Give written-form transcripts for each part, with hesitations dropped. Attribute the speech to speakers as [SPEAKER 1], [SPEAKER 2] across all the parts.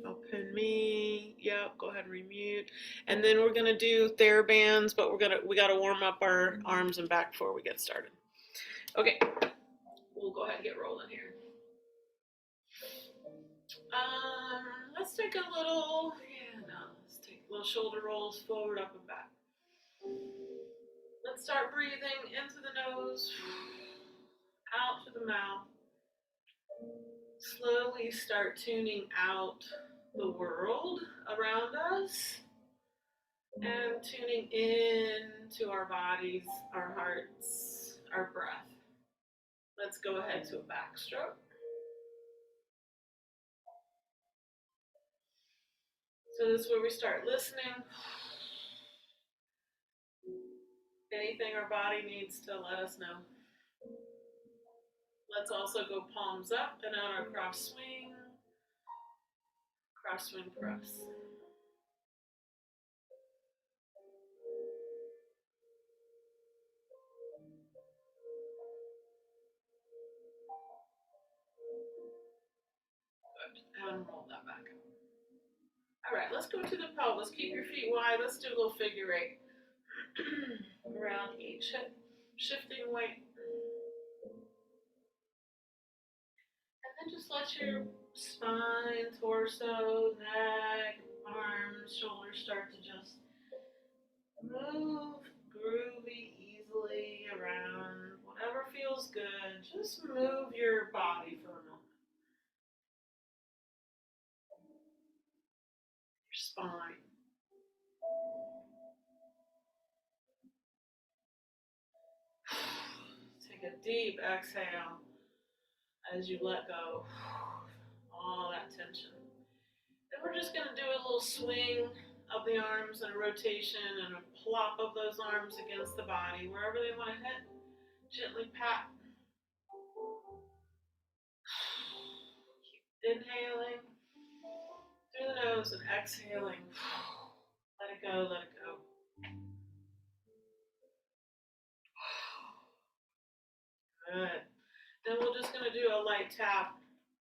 [SPEAKER 1] Open me. Yep, go ahead and remute. And then we're gonna do therabands, but we gotta warm up our arms and back before we get started. Okay, we'll go ahead and get rolling here. Let's take a little, let's take little shoulder rolls forward, up and back. Let's start breathing into the nose, out through the mouth. Slowly start tuning out the world around us and tuning in to our bodies, our hearts, our breath. Let's go ahead to a backstroke. So this is where we start listening. Anything our body needs to let us know. Let's also go palms up and out our cross swing press. Good. And roll that back up. All right, let's go to the pelvis. Keep your feet wide. Let's do a little figure eight. Around each hip, shifting weight. And then just let your spine, torso, neck, arms, shoulders start to just move groovy, easily around. Whatever feels good, just move your body for a moment. Your spine. Take a deep exhale as you let go all that tension. Then we're just going to do a little swing of the arms and a rotation and a plop of those arms against the body, wherever they want to hit. Gently pat. Keep inhaling through the nose and exhaling. Let it go, let it go. Good. Then we're just going to do a light tap.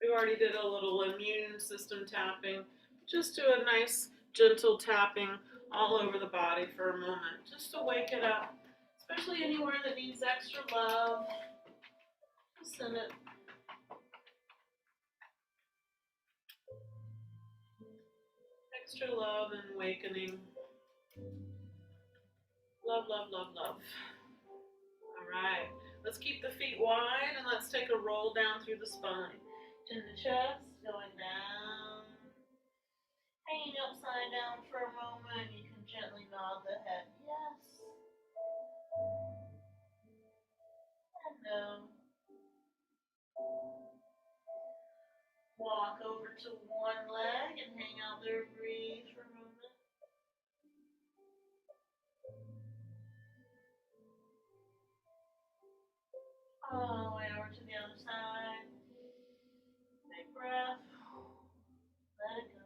[SPEAKER 1] We already did a little immune system tapping. Just do a nice gentle tapping all over the body for a moment, just to wake it up, especially anywhere that needs extra love. Just send it. Extra love and awakening. Love, love, love, love. All right. Let's keep the feet wide and let's take a roll down through the spine. Chin to chest, going down. Hanging upside down for a moment. You can gently nod the head. Yes. And no. Walk over to one leg and hang out there. Breathe for a moment. All the way over to the other side. Big breath. Let it go.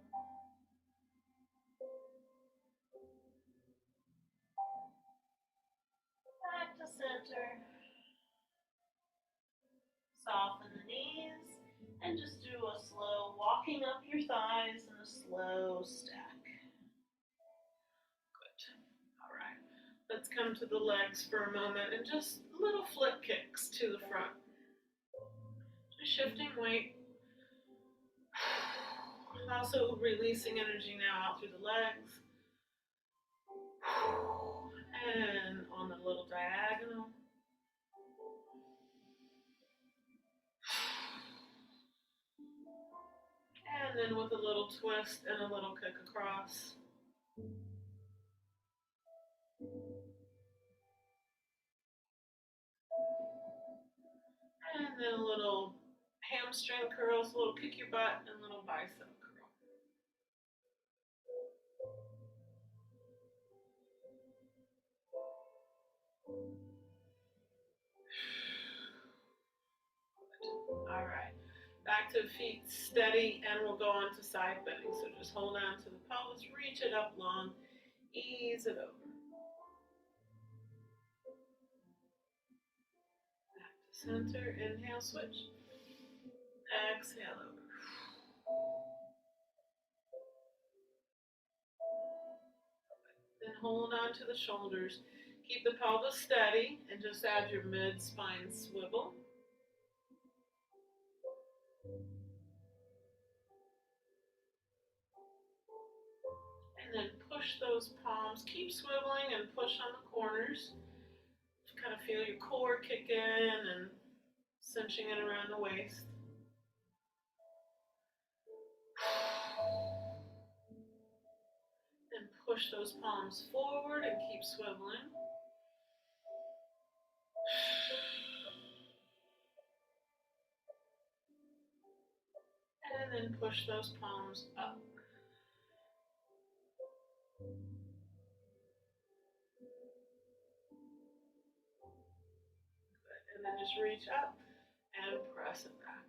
[SPEAKER 1] Back to center. Soften the knees and just do a slow walking up your thighs and a slow stack. Good. All right. Let's come to the legs for a moment and just little flip kicks to the front. Just shifting weight. Also releasing energy now out through the legs. And on the little diagonal. And then with a little twist and a little kick across. And then a little hamstring curls, a little kick your butt, and a little bicep curl. All right. Back to feet steady, and we'll go on to side bending. So just hold on to the pelvis, reach it up long, ease it over. Back to center, inhale, switch. Exhale over. hold on to the shoulders. Keep the pelvis steady and just add your mid-spine swivel. And then push those palms. Keep swiveling and push on the corners. Just kind of feel your core kick in and cinching it around the waist. Then push those palms forward and keep swiveling. And then push those palms up. And then just reach up and press it back.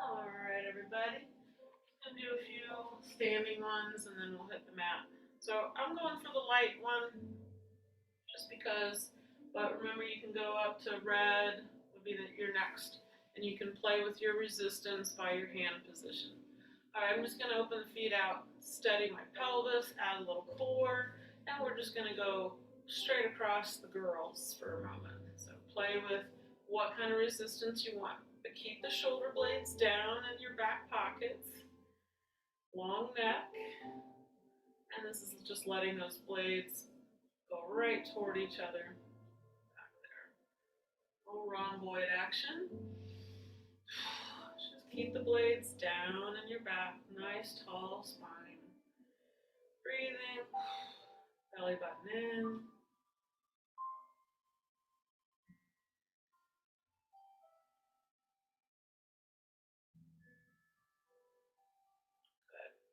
[SPEAKER 1] All right, everybody. Gonna do a few standing ones and then we'll hit the mat. So I'm going for the light one just because, but remember you can go up to red, would be your next, and you can play with your resistance by your hand position. All right, I'm just gonna open the feet out, steady my pelvis, add a little core, and we're just gonna go straight across the girls for a moment. So play with what kind of resistance you want, but keep the shoulder blades down in your back pockets. Long neck, and this is just letting those blades go right toward each other. Back there. Little rhomboid action. Just keep the blades down in your back. Nice tall spine. Breathing. Belly button in.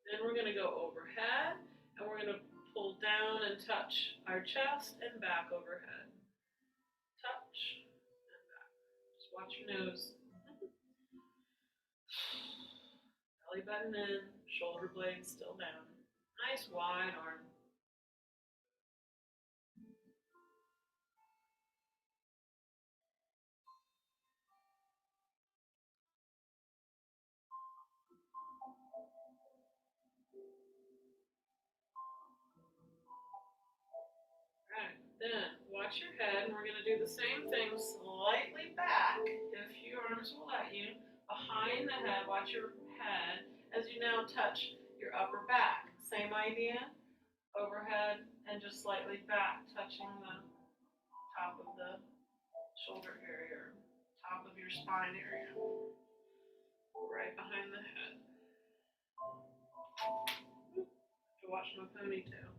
[SPEAKER 1] Then we're going to go overhead, and we're going to pull down and touch our chest and back overhead. Touch and back. Just watch your nose. Belly button in, shoulder blades still down. Nice wide arm. Alright, then watch your head, and we're going to do the same thing slightly back, if your arms will let you, behind the head. Watch your head as you now touch your upper back. Same idea, overhead and just slightly back, touching the top of the shoulder area, top of your spine area, right behind the head. To watch my ponytail.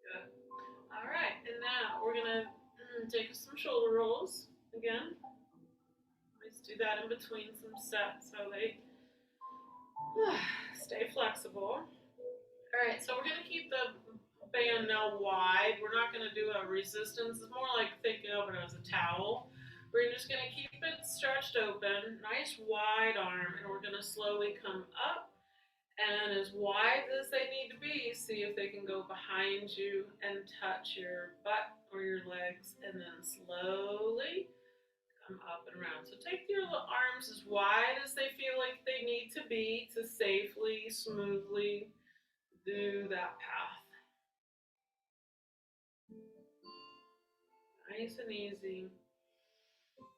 [SPEAKER 1] Good. All right, and now we're gonna take some shoulder rolls again. Let's do that in between some sets so they stay flexible. All right, so we're gonna keep the band now wide. We're not gonna do a resistance. It's more like thinking of it as a towel. We're just gonna keep it stretched open, nice wide arm, and we're gonna slowly come up and as wide as they need to be. See if they can go behind you and touch your butt or your legs, and then slowly come up and around. So take your arms as wide as they feel like they need to be to safely, smoothly do that path. Nice and easy.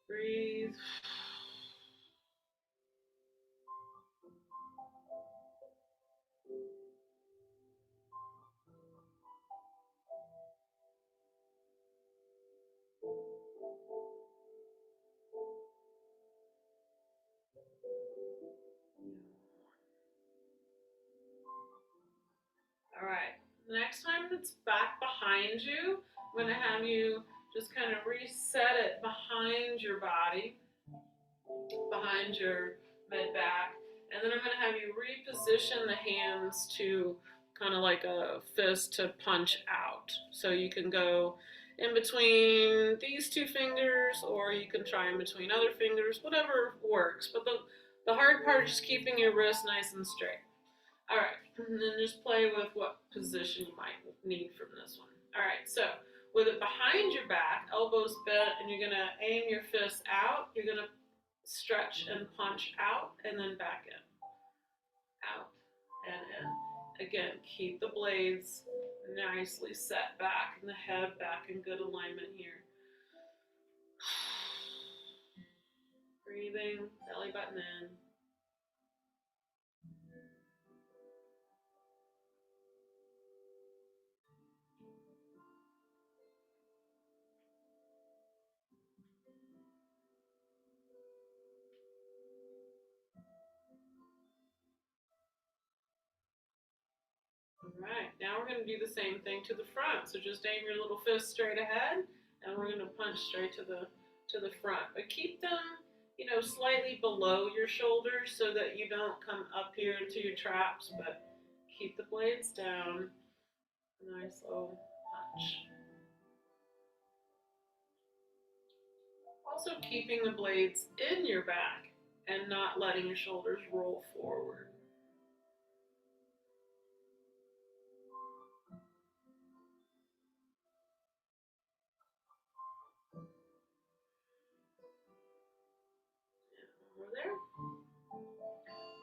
[SPEAKER 1] Breathe. All right, next time it's back behind you, I'm going to have you just kind of reset it behind your body, behind your mid back, and then I'm going to have you reposition the hands to kind of like a fist to punch out. So you can go in between these two fingers, or you can try in between other fingers, whatever works. But the hard part is just keeping your wrist nice and straight. All right, and then just play with what position you might need from this one. All right, so with it behind your back, elbows bent, and you're gonna aim your fists out. You're gonna stretch and punch out, and then back in, out, and in. Again, keep the blades nicely set back and the head back in good alignment here. Breathing, belly button in. All right, now we're going to do the same thing to the front. So just aim your little fist straight ahead, and we're going to punch straight to the front. But keep them, you know, slightly below your shoulders so that you don't come up here into your traps, but keep the blades down. Nice low punch. Also keeping the blades in your back and not letting your shoulders roll forward. Over there.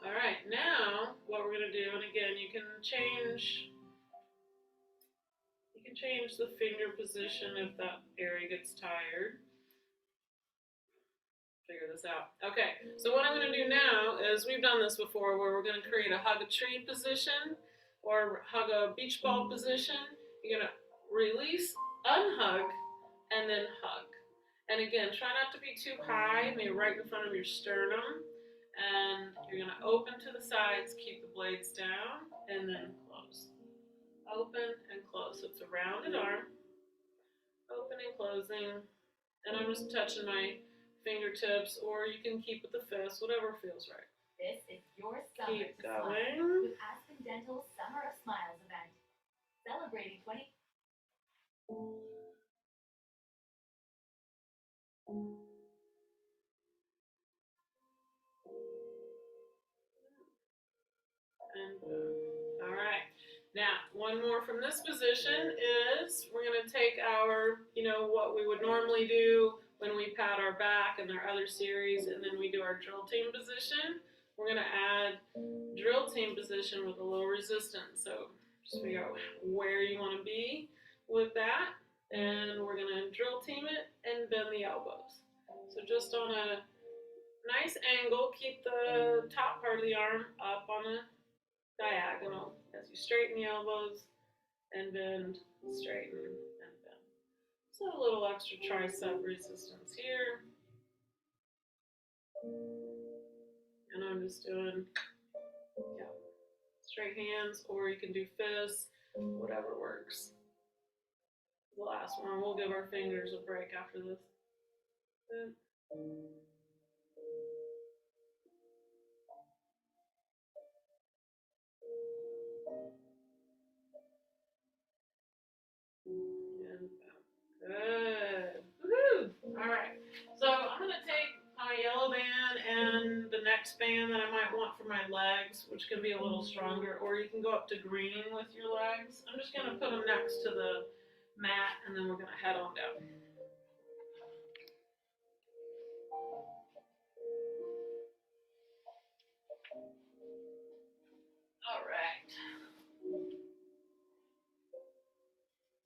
[SPEAKER 1] All right, now what we're going to do, and again, you can change the finger position if that area gets tired. Figure this out. Okay, so what I'm going to do now is, we've done this before, where we're going to create a hug a tree position or hug a beach ball position. You're going to release, unhug, and then hug. And again, try not to be too high, maybe right in front of your sternum. And you're going to open to the sides, keep the blades down, and then close. Open and close. So it's a rounded arm, open and closing. And I'm just touching my fingertips, or you can keep with the fist, whatever feels right.
[SPEAKER 2] This is your summer
[SPEAKER 1] Keep
[SPEAKER 2] to
[SPEAKER 1] going.
[SPEAKER 2] smile with Aspen Dental's Summer of Smiles event. Celebrating 20.
[SPEAKER 1] And all right. Now, one more from this position is, we're going to take our, you know, what we would normally do when we pat our back and our other series, and then we do our drill team position. We're going to add drill team position with a little resistance. So just figure out where you want to be with that. And we're going to drill team it and bend the elbows. So just on a nice angle, keep the top part of the arm up on a diagonal as you straighten the elbows and bend, straighten, and bend. So a little extra tricep resistance here. And I'm just doing, yeah, straight hands, or you can do fists, whatever works. The last one, we'll give our fingers a break after this. And good. Woohoo! All right. So I'm going to take my yellow band and the next band that I might want for my legs, which can be a little stronger, or you can go up to green with your legs. I'm just going to put them next to the mat, and then we're going to head on down. All right.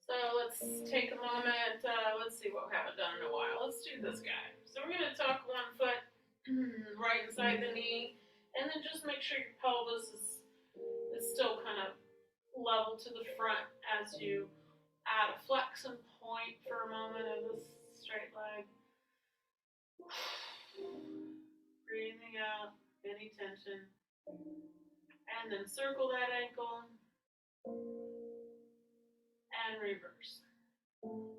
[SPEAKER 1] So let's take a moment. Let's see what we haven't done in a while. Let's do this guy. So we're going to tuck one foot right inside the knee, and then just make sure your pelvis is still kind of level to the front as you add a flex and point for a moment of this straight leg. Breathing out any tension. And then circle that ankle. And reverse. And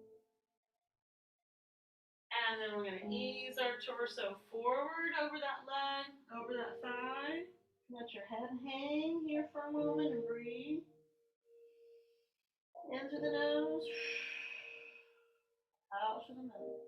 [SPEAKER 1] then we're going to ease our torso forward over that leg, over that thigh. Let your head hang here for a moment and breathe. In through the nose. Out through the mouth.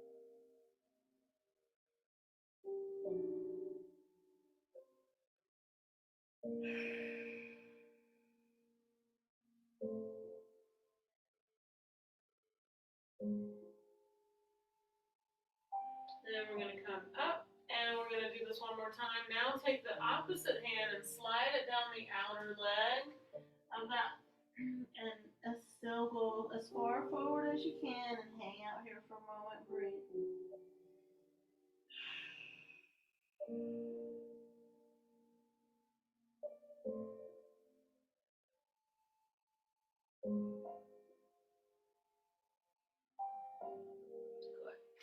[SPEAKER 1] then we're going to come up, and we're going to do this one more time. Now take the opposite hand and slide it down the outer leg of that, and still go as far forward as you can and hang out here for a moment. Breathe.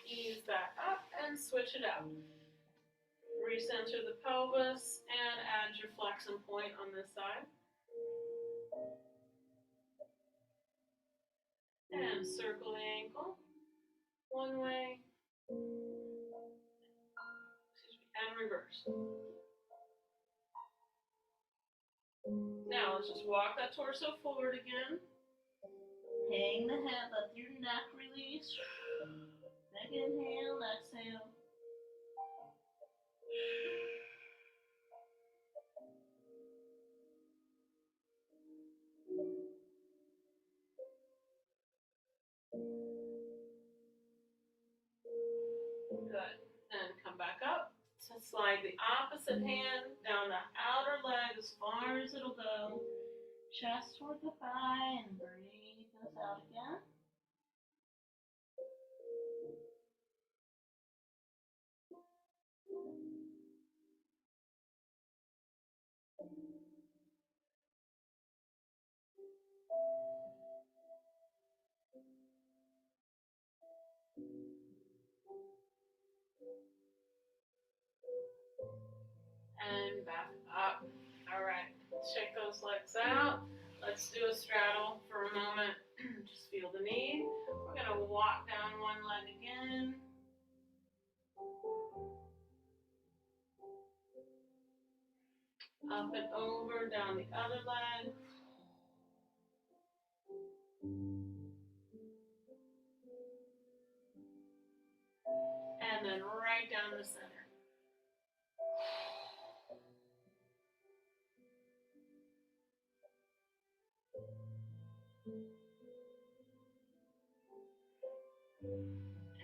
[SPEAKER 1] Ease that up and switch it out. Recenter the pelvis and add your flexion point on this side. And circle the ankle one way, and reverse. Now let's just walk that torso forward again. Hang the head, let your neck release. Big inhale, exhale. Good. And come back up. So slide the opposite hand down the outer leg as far as it'll go. Chest toward the thigh and breathe this out again. And back up. All right, shake those legs out. Let's do a straddle for a moment. Just feel the knee. We're gonna walk down one leg again. Up and over, down the other leg. And then right down the center.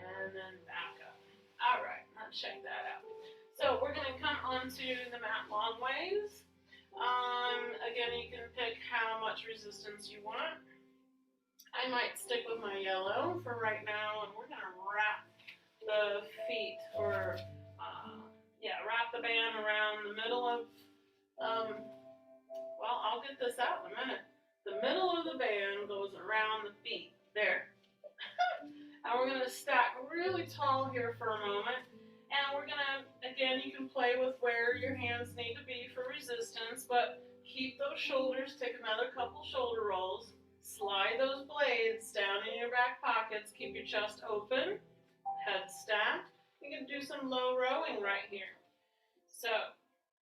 [SPEAKER 1] And then back up. All right, let's check that out. So we're going to come onto the mat long ways. Again, you can pick how much resistance you want. I might stick with my yellow for right now, and we're going to wrap the feet for, wrap the band around the middle of, I'll get this out in a minute. The middle of the band goes around the feet. There. And we're going to stack really tall here for a moment. And we're going to, again, you can play with where your hands need to be for resistance, but keep those shoulders, take another couple shoulder rolls, slide those blades down in your back pockets, keep your chest open, head stacked. You can do some low rowing right here. So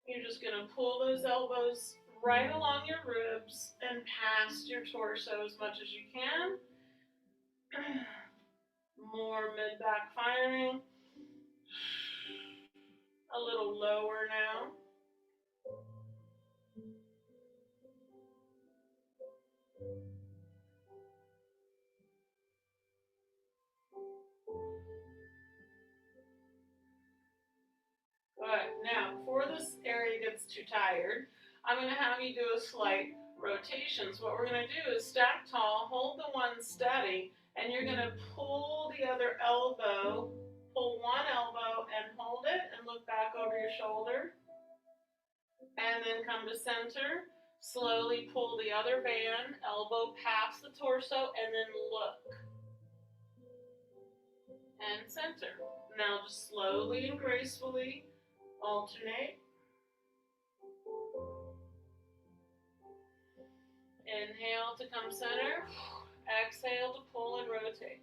[SPEAKER 1] you're just going to pull those elbows right along your ribs and past your torso as much as you can. More mid-back firing. A little lower now. Good. Now, before this area gets too tired, I'm going to have you do a slight rotation. So what we're going to do is stack tall, hold the one steady, and you're going to pull the other elbow, pull one elbow and hold it and look back over your shoulder. And then come to center, slowly pull the other band, elbow past the torso, and then look. And center. Now just slowly and gracefully alternate. Inhale to come center. Exhale to pull and rotate.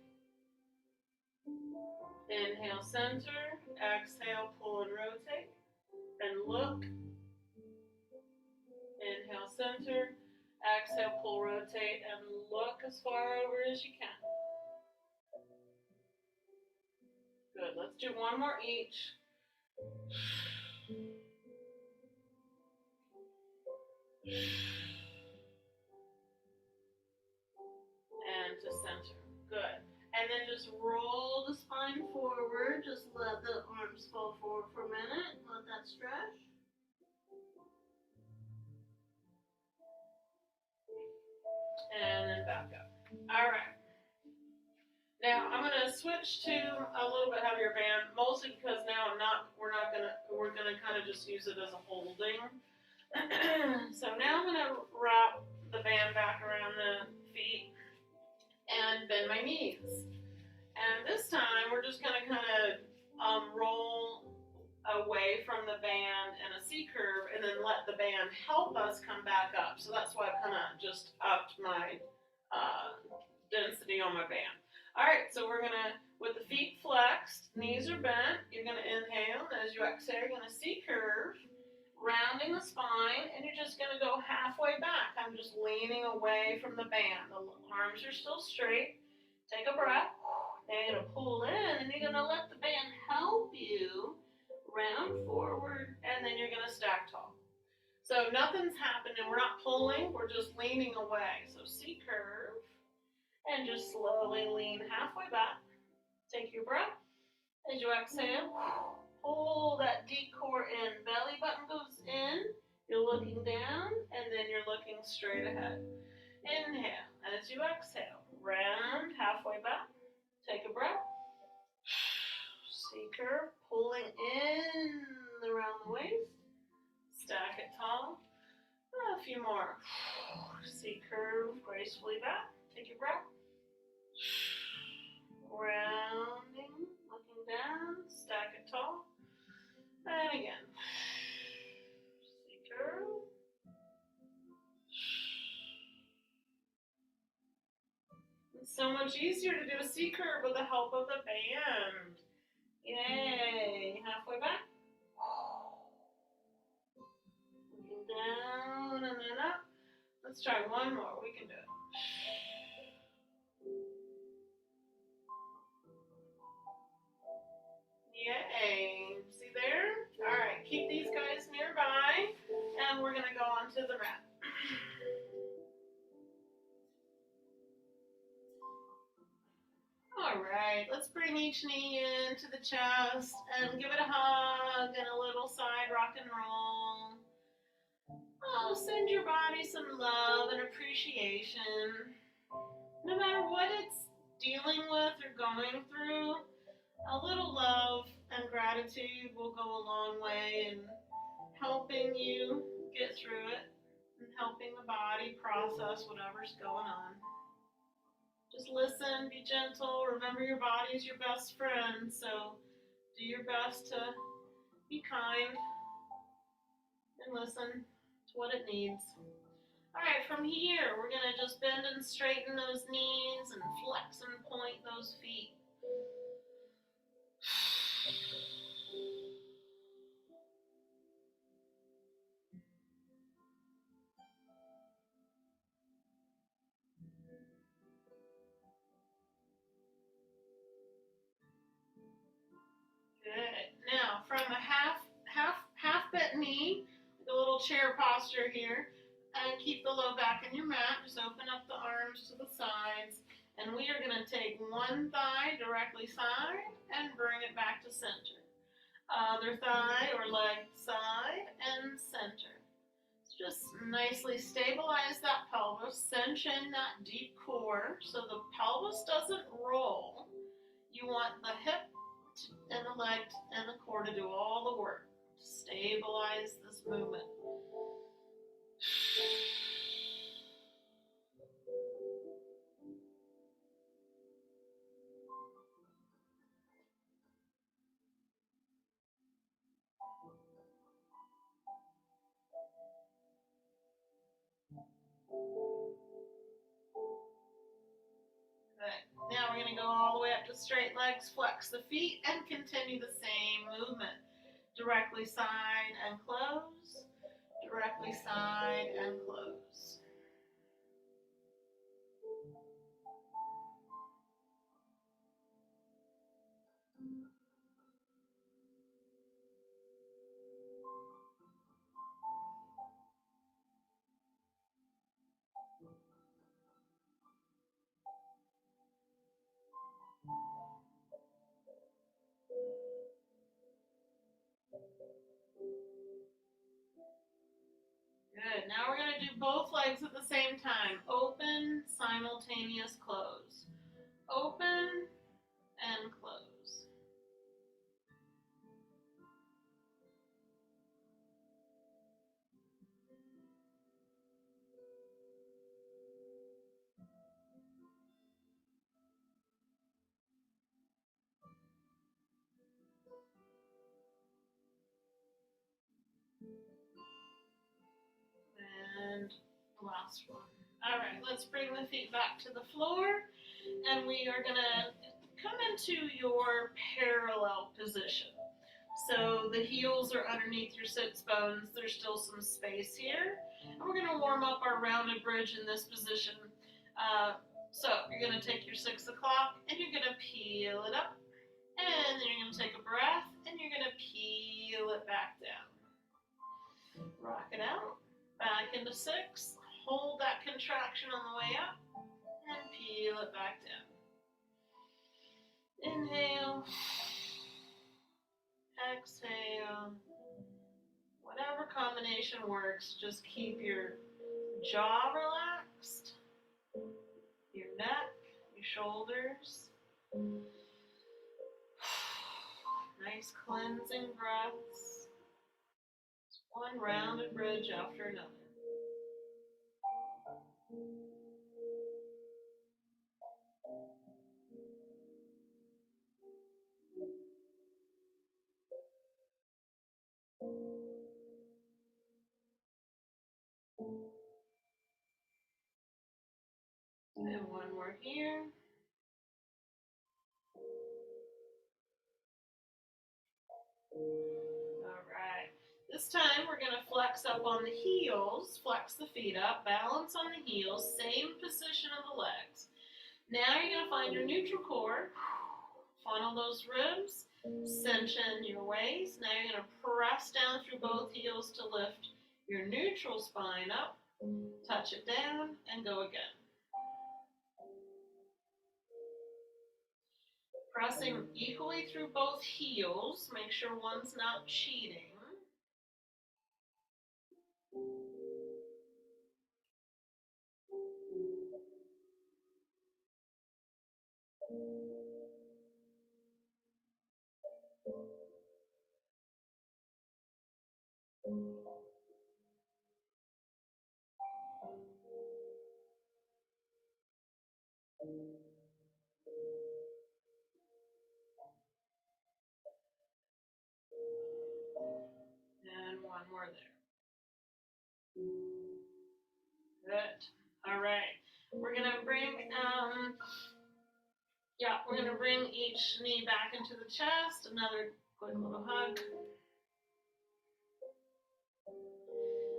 [SPEAKER 1] Inhale, center. Exhale, pull and rotate. And look. Inhale, center. Exhale, pull, rotate, and look as far over as you can. Good. Let's do one more each. And to center. Good. And
[SPEAKER 3] And then just roll the spine forward. Just let the arms fall forward for a minute. Let that stretch.
[SPEAKER 1] And then back up. All right. Now I'm gonna switch to a little bit heavier band, mostly because now we're gonna kind of just use it as a holding. So now I'm gonna wrap the band back around the feet and bend my knees. And this time we're just gonna kind of roll away from the band in a C curve and then let the band help us come back up. So that's why I kind of just upped my density on my band. All right, so we're gonna, with the feet flexed, knees are bent, you're gonna inhale, and as you exhale, you're gonna C curve, rounding the spine, and you're just gonna go halfway back. I'm just leaning away from the band. The arms are still straight. Take a breath. Now you're gonna pull in, and you're gonna let the band help you round forward, and then you're gonna stack tall. So nothing's happening, we're not pulling, we're just leaning away. So C curve. And just slowly lean halfway back. Take your breath. As you exhale, pull that deep core in. Belly button goes in. You're looking down, and then you're looking straight ahead. Inhale. As you exhale, round halfway back. Take a breath. C curve, pulling in around the waist. Stack it tall. A few more. C curve, gracefully back. Take your breath. Rounding, looking down, stack it tall. And again. C curve. It's so much easier to do a C curve with the help of the band. Yay. Halfway back. Looking down and then up. Let's try one more. We can do it. Yay. See there? All right, keep these guys nearby, and we're going to go onto the mat. All right, let's bring each knee into the chest and give it a hug and a little side rock and roll. Oh, send your body some love and appreciation. No matter what it's dealing with or going through, a little love and gratitude will go a long way in helping you get through it and helping the body process whatever's going on. Just listen, be gentle. Remember, your body is your best friend, so do your best to be kind and listen to what it needs. All right, from here, we're going to just bend and straighten those knees and flex and point those feet. Good. Now, from a half bent knee, the little chair posture here, and keep the low back in your mat. Just open up the arms to the sides, and we are going to take one thigh directly side and bring it back to center. Other thigh or leg side and center. Just nicely stabilize that pelvis, cinch in that deep core so the pelvis doesn't roll. You want the hip and the leg and the core to do all the work. Stabilize this movement. Good. Now we're going to go all the way up to straight legs, flex the feet, and continue the same movement. Directly side and close. Directly side and close. Good. Now we're going to do both legs at the same time. Open, simultaneous close. Open and close. And last one. All right, let's bring the feet back to the floor, and we are going to come into your parallel position. So the heels are underneath your sits bones. There's still some space here. And we're going to warm up our rounded bridge in this position. So you're going to take your 6 o'clock and you're going to peel it up. And then you're going to take a breath and you're going to peel it back down. Rock it out. Back into 6. Hold that contraction on the way up. And peel it back down. Inhale. Exhale. Whatever combination works, just keep your jaw relaxed, your neck, your shoulders. Nice cleansing breaths. One rounded bridge after another. And one more here. All right. This time we're going to flex up on the heels, flex the feet up, balance on the heels, same position of the legs. Now you're going to find your neutral core, funnel those ribs, cinch in your waist. Now you're going to press down through both heels to lift your neutral spine up, touch it down, and go again. Pressing equally through both heels, make sure one's not cheating. And one more there. Good. All right. We're gonna bring each knee back into the chest. Another quick little hug.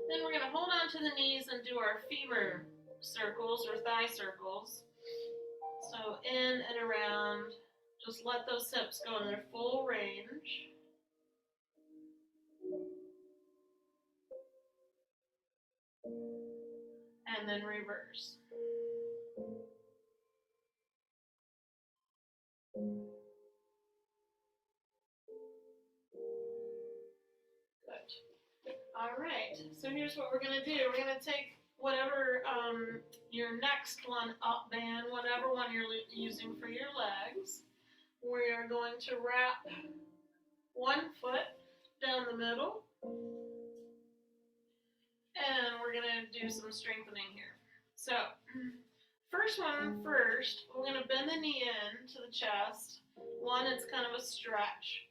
[SPEAKER 1] Then we're gonna hold on to the knees and do our femur circles or thigh circles. So in and around. Just let those hips go in their full range. And then reverse. Good. All right, so here's what we're gonna do. We're gonna take whatever your next one up band, whatever one you're using for your legs. We are going to wrap one foot down the middle. And we're gonna do some strengthening here. So, first one first, we're gonna bend the knee in to the chest. One, it's kind of a stretch.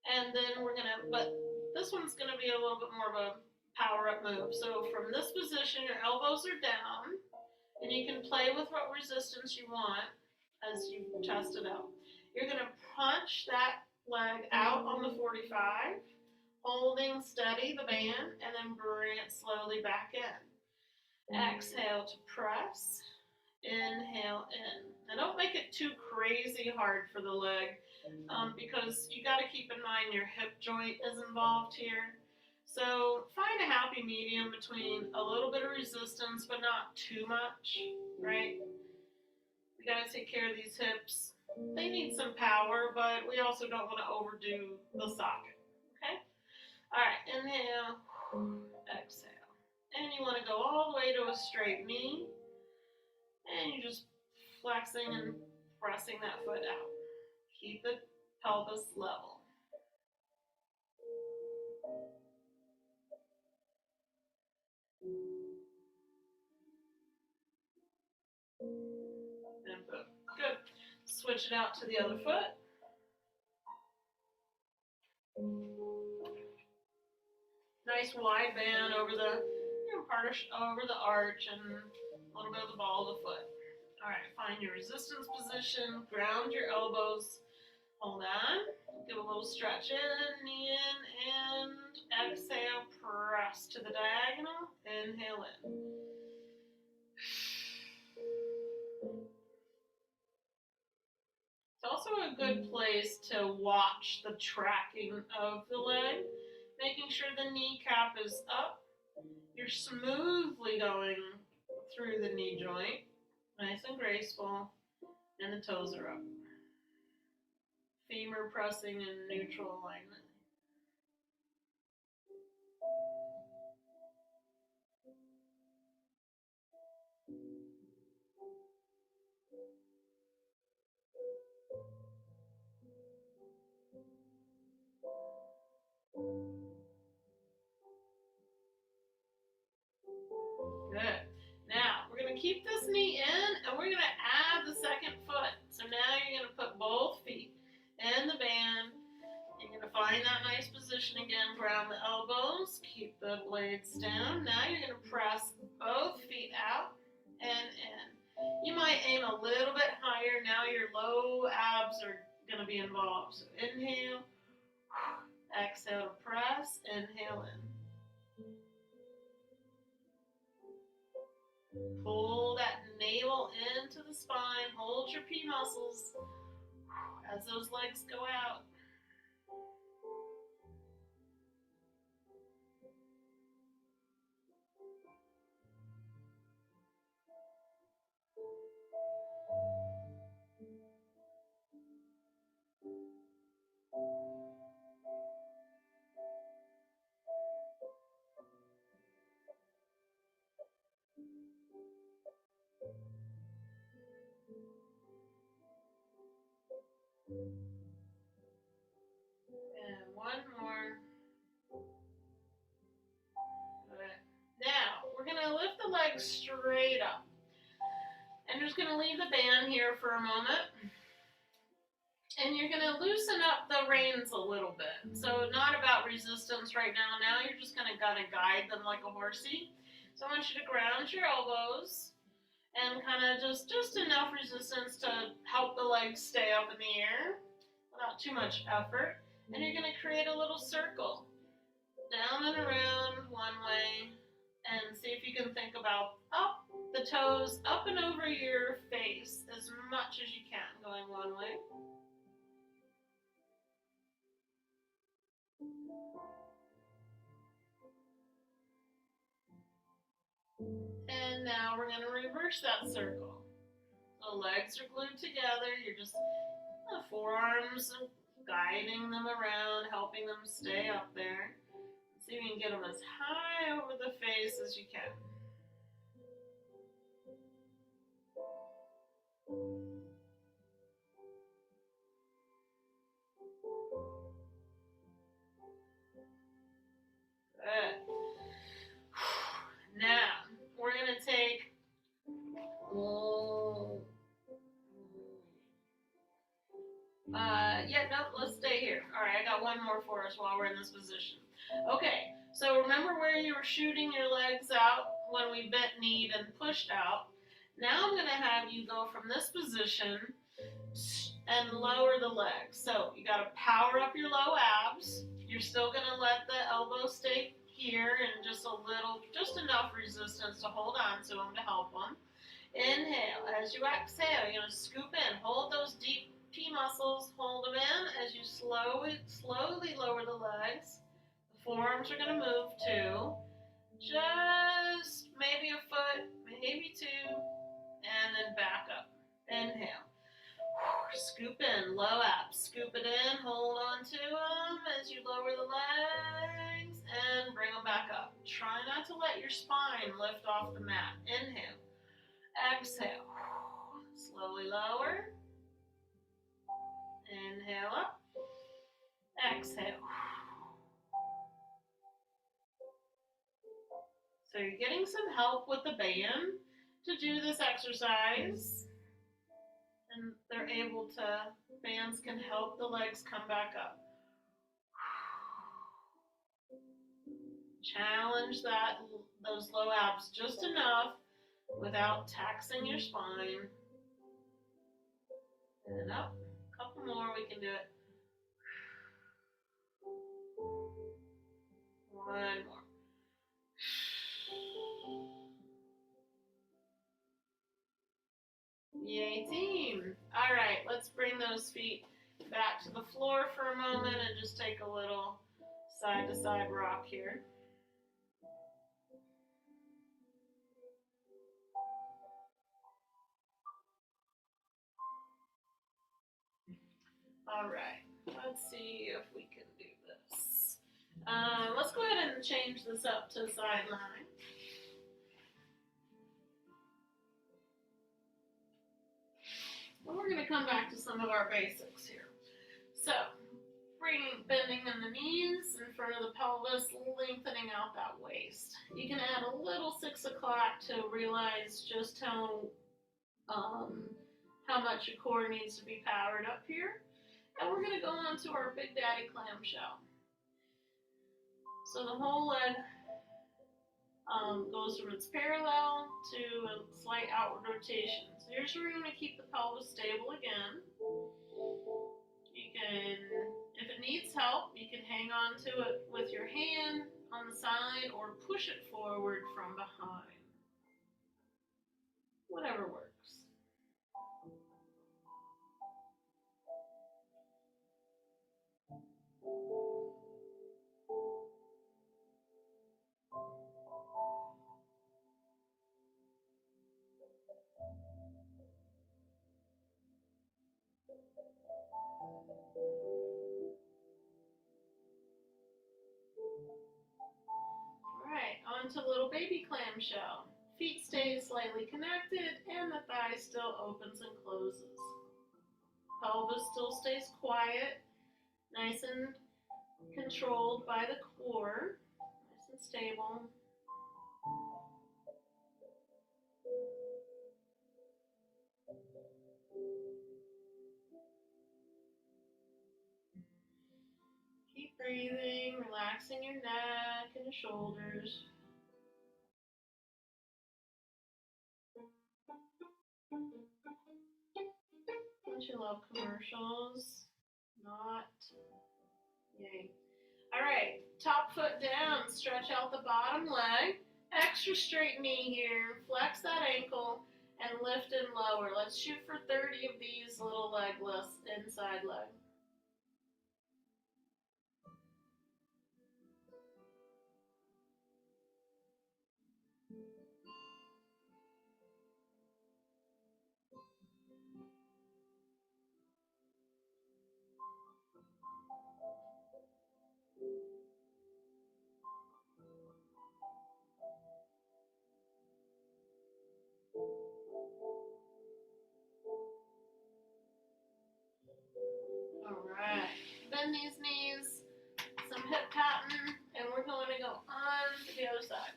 [SPEAKER 1] And then but this one's gonna be a little bit more of a power up move. So from this position, your elbows are down, and you can play with what resistance you want as you test it out. You're gonna punch that leg out on the 45, holding steady the band, and then bring it slowly back in. Exhale to press. Inhale in. Now don't make it too crazy hard for the leg because you got to keep in mind your hip joint is involved here. So find a happy medium between a little bit of resistance but not too much, right? We got to take care of these hips. They need some power, but we also don't want to overdo the socket, okay? All right, inhale, exhale. And you you want to go all the way to a straight knee. And you're just flexing and pressing that foot out. Keep the pelvis level. And boom. Good. Switch it out to the other foot. Nice wide band over the over the arch and a little bit of the ball of the foot. All right, find your resistance position. Ground your elbows. Hold on. Give a little stretch in, knee in, and exhale. Press to the diagonal. Inhale in. It's also a good place to watch the tracking of the leg, making sure the kneecap is up. You're smoothly going through the knee joint, nice and graceful, and the toes are up. Femur pressing in neutral alignment. Good. Now, we're going to keep this knee in, and we're going to add the second foot. So now you're going to put both feet in the band. You're going to find that nice position again. Ground the elbows. Keep the blades down. Now you're going to press both feet out and in. You might aim a little bit higher. Now your low abs are going to be involved. So inhale. Exhale to press. Inhale in. Pull that navel into the spine. Hold your P muscles as those legs go out. And one more. Good. Now, we're going to lift the legs straight up. And just going to leave the band here for a moment. And you're going to loosen up the reins a little bit. So not about resistance right now. Now you're just going to guide them like a horsey. So I want you to ground your elbows and kind of just enough resistance to help the legs stay up in the air without too much effort. And you're going to create a little circle down and around one way, and see if you can think about up the toes, up and over your face as much as you can, going one way. And now we're going to reverse that circle. The legs are glued together. You're just the forearms guiding them around, helping them stay up there. See if you can get them as high over the face as you can. Good. Now, we're going to take let's stay here. All right, I got one more for us while we're in this position. Okay, so remember where you were shooting your legs out when we bent kneed and pushed out. Now I'm going to have you go from this position and lower the legs. So you got to power up your low abs. You're still going to let the elbows stay here and just enough resistance to hold on to them to help them. Inhale. As you exhale, you're going to scoop in. Hold those deep P muscles. Hold them in as you slowly lower the legs. The forearms are going to move too. Just maybe a foot, maybe two, and then back up. Inhale. Scoop in. Low abs. Scoop it in. Hold on to them as you lower the legs and bring them back up. Try not to let your spine lift off the mat. Inhale. Exhale. Slowly lower. Inhale up. Exhale. So you're getting some help with the band to do this exercise. And they're able to, bands can help the legs come back up. Challenge those low abs just enough without taxing your spine. And up. A couple more, we can do it. One more. Yay, team. All right, let's bring those feet back to the floor for a moment and just take a little side to side rock here. All right, let's see if we can do this. Let's go ahead and change this up to sideline. And we're going to come back to some of our basics here. So, bending in the knees in front of the pelvis, lengthening out that waist. You can add a little 6 o'clock to realize just how much your core needs to be powered up here. And we're going to go on to our Big Daddy clamshell. So the whole leg goes from its parallel to a slight outward rotation. So here's room to keep the pelvis stable again. You can, if it needs help, you can hang on to it with your hand on the side or push it forward from behind. Whatever works. To little baby clamshell. Feet stay slightly connected and the thigh still opens and closes. Pelvis still stays quiet, nice and controlled by the core, nice and stable. Keep breathing, relaxing your neck and your shoulders. Don't you love commercials? Not. Yay. All right, top foot down, stretch out the bottom leg. Extra straight knee here, flex that ankle and lift and lower. Let's shoot for 30 of these little leg lifts, inside leg. Alright, bend these knees, some hip pattern, and we're going to go on to the other side.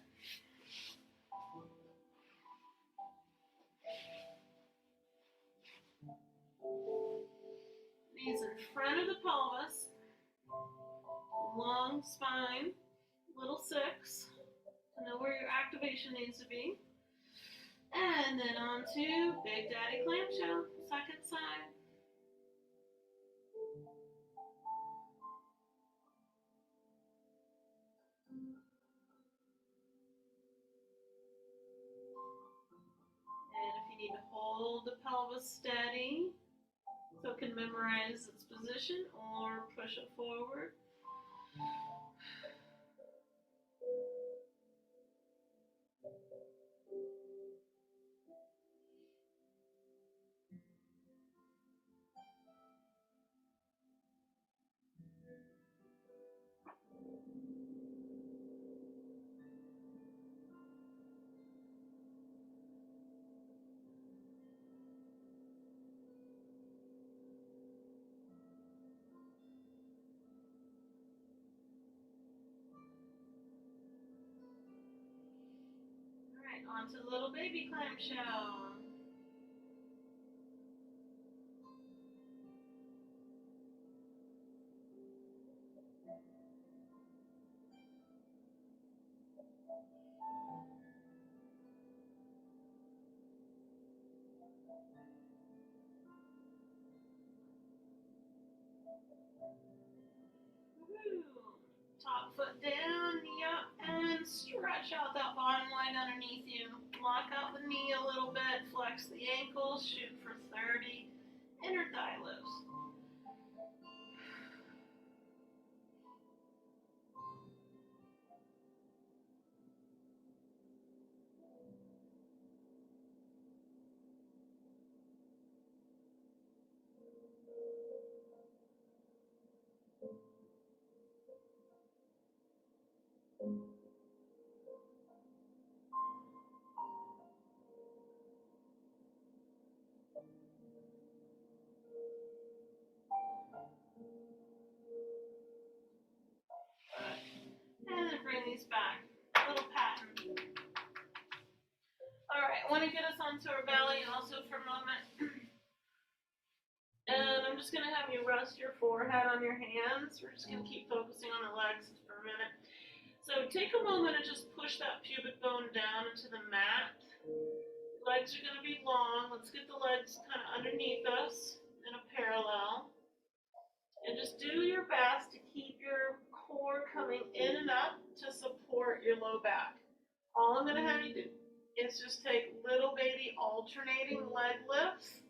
[SPEAKER 1] Knees in front of the pelvis, long spine, little 6, to know where your activation needs to be. And then on to Big Daddy clamshell, second side. And if you need to hold the pelvis steady so it can memorize its position or push it forward.
[SPEAKER 3] Alright, on to the little baby clamshell. Woo. Top foot down, knee up, and stretch out that bottom leg underneath you. Lock out the knee a little bit, flex the ankles, shoot for 30. Inner thigh lifts. And then bring these back. A little pattern. Alright, I want to get us onto our belly also for a moment. And I'm just going to have you rest your forehead on your hands. We're just going to keep focusing on the legs for a minute. So take a moment and just push that pubic bone down into the mat. Legs are going to be long. Let's get the legs kind of underneath us in a parallel. And just do your best to keep your core coming in and up to support your low back. All I'm going to have you do is just take little baby alternating leg lifts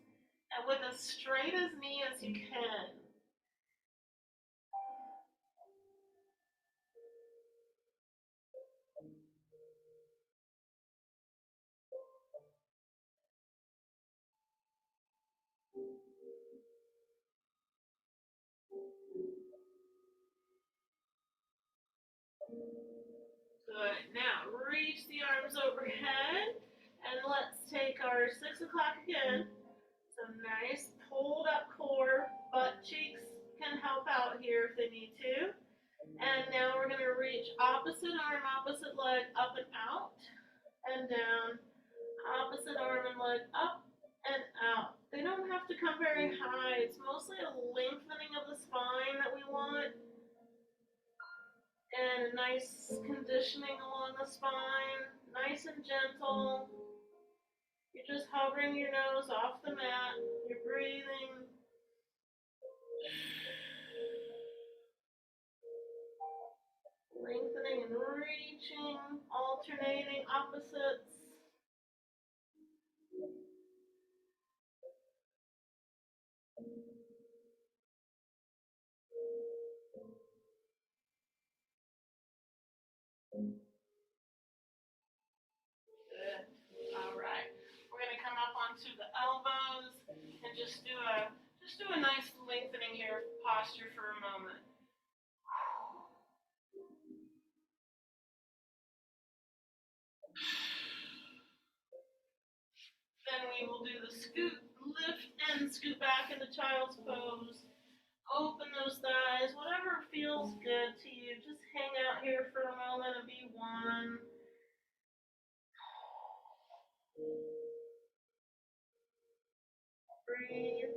[SPEAKER 3] and with as straight as knee as you can. Good. Now reach the arms overhead and let's take our 6 o'clock again. So nice pulled up core, butt cheeks can help out here if they need to. And now we're going to reach opposite arm, opposite leg, up and out and down. Opposite arm and leg up and out. They don't have to come very high. It's mostly a lengthening of the spine that we want. And a nice conditioning along the spine. Nice and gentle. You're just hovering your nose off the mat. You're breathing. Lengthening and reaching, alternating opposites. Good. All right. We're going to come up onto the elbows and just do a nice lengthening here posture for a moment. Then we will do the scoot, lift and scoot back into child's pose. Open those thighs, whatever feels good to you. Just hang out here for a moment and be one. Breathe.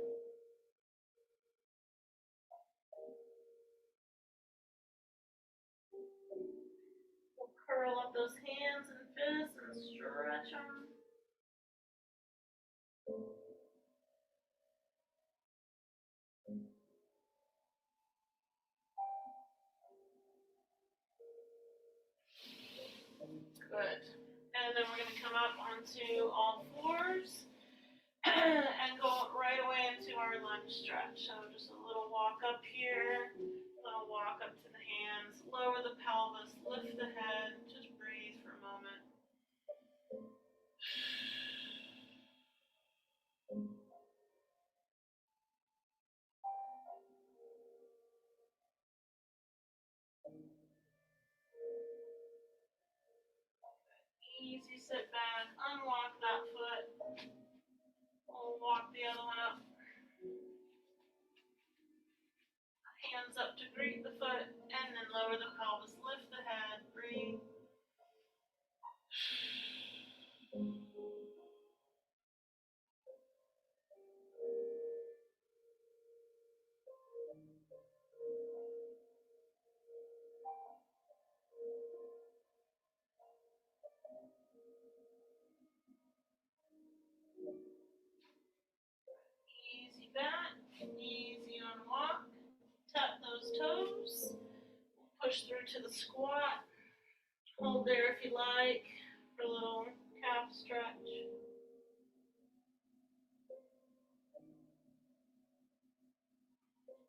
[SPEAKER 3] We'll curl up those hands and fists and stretch them. Good. And then we're going to come up onto all fours and go right away into our lunge stretch. So just a little walk up here, a little walk up to the hands, lower the pelvis, lift the head, just breathe for a moment. Easy sit back, unwalk that foot. We'll walk the other one up. Hands up to greet the foot, and then lower the pelvis, lift the head, breathe. into the squat. Hold there if you like for a little calf stretch.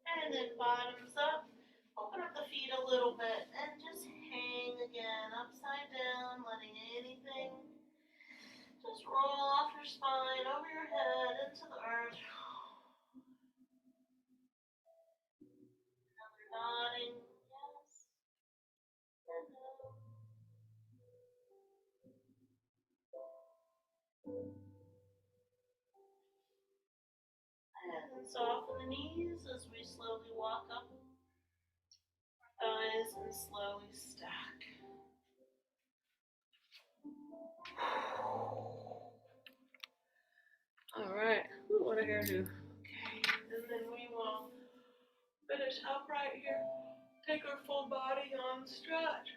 [SPEAKER 3] And then bottoms up. Open up the feet a little bit and just hang again, upside down, letting anything just roll off your spine, over your head, into the earth. Another nodding, yes, and no. And then soften the knees as we slowly walk up thighs and slowly stack. All right. Ooh, what a hairdo. Okay, and then we will finish upright here. Take our full body on stretch.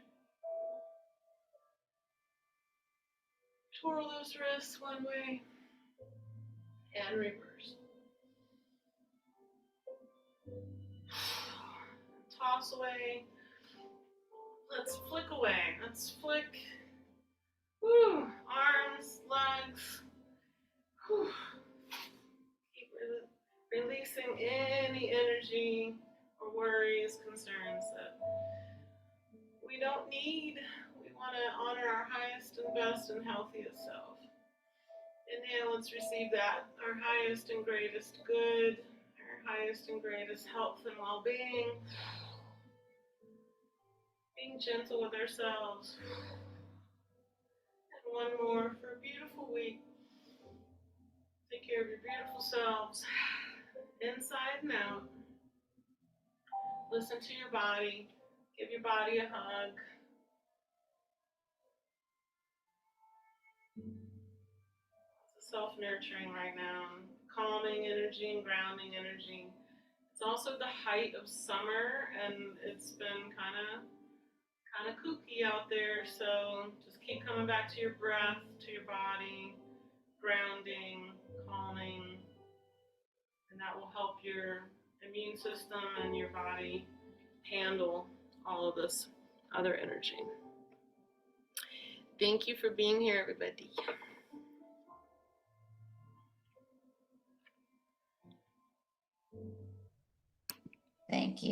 [SPEAKER 3] Twirl those wrists one way and reverse. Toss away. Let's flick away. Let's flick. Woo. Arms, legs. Whew. Keep releasing any energy or worries, concerns that we don't need. We want to honor our highest and best and healthiest self. Inhale, let's receive that. Our highest and greatest good, our highest and greatest health and well-being. Being gentle with ourselves. And one more for a beautiful week. Take care of your beautiful selves, inside and out. Listen to your body. Give your body a hug. It's self-nurturing right now. Calming energy and grounding energy. It's also the height of summer, and it's been kind of kooky out there, so just keep coming back to your breath, to your body, grounding, calming, and that will help your immune system and your body handle all of this other energy. Thank you for being here, everybody.
[SPEAKER 4] Thank you.